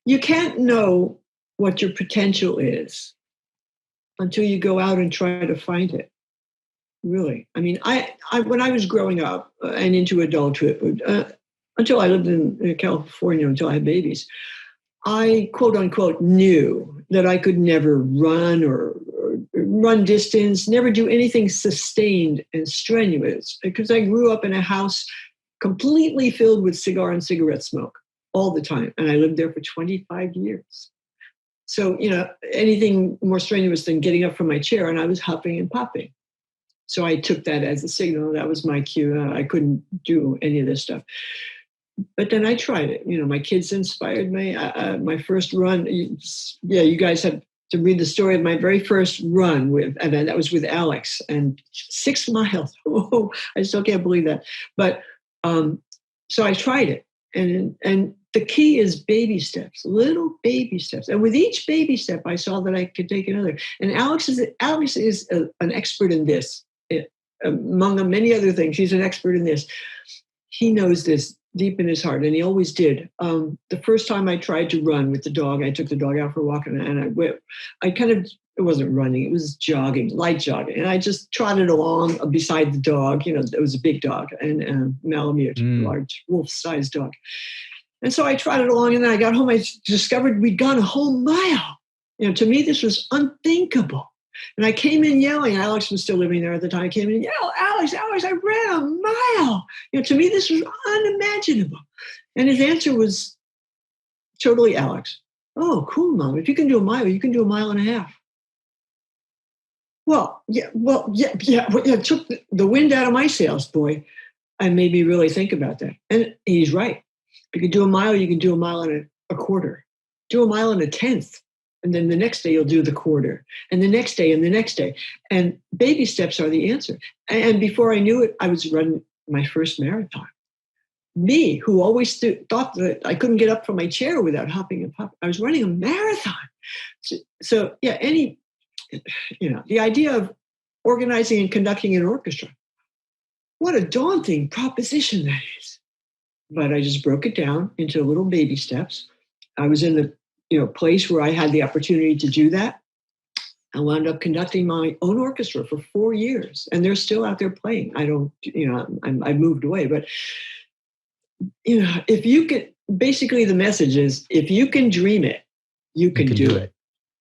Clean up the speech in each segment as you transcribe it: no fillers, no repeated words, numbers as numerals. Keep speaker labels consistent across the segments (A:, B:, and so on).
A: You can't know what your potential is until you go out and try to find it. Really. I mean, I when I was growing up and into adulthood, until I lived in California, until I had babies, I quote unquote knew that I could never run or run distance, never do anything sustained and strenuous because I grew up in a house completely filled with cigar and cigarette smoke all the time. And I lived there for 25 years. So, anything more strenuous than getting up from my chair, and I was huffing and puffing. So I took that as a signal. That was my cue. I couldn't do any of this stuff. But then I tried it. My kids inspired me. My first run, you guys have to read the story of my very first run and that was with Alex, and 6 miles. Oh, I still can't believe that. But so I tried it, and the key is baby steps, little baby steps. And with each baby step, I saw that I could take another. And Alex is an expert in this. Among many other things, he's an expert in this. He knows this deep in his heart, and he always did. The first time I tried to run with the dog, I took the dog out for a walk, and it wasn't running, it was jogging, light jogging. And I just trotted along beside the dog. It was a big dog, and Malamute, large wolf-sized dog. And so I trotted along, and then I got home, I discovered we'd gone a whole mile. To me, this was unthinkable. And I came in yelling. Alex was still living there at the time. I came in and yelled, Alex, I ran a mile. To me, this was unimaginable. And his answer was totally Alex. Oh, cool, Mom. If you can do a mile, you can do a mile and a half. It took the wind out of my sails, boy, and made me really think about that. And he's right. If you can do a mile, you can do a mile and a quarter. Do a mile and a tenth. And then the next day you'll do the quarter, and the next day and the next day. And baby steps are the answer. And before I knew it, I was running my first marathon. Me, who always thought that I couldn't get up from my chair without hopping and popping, I was running a marathon. So the idea of organizing and conducting an orchestra, what a daunting proposition that is. But I just broke it down into little baby steps. I was in the place where I had the opportunity to do that. I wound up conducting my own orchestra for 4 years, and they're still out there playing. I moved away, but if you can, basically the message is, if you can dream it, you can do it.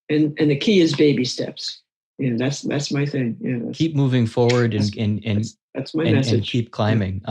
A: And the key is baby steps. That's my thing.
B: Keep moving forward and
A: that's my message.
B: And keep climbing.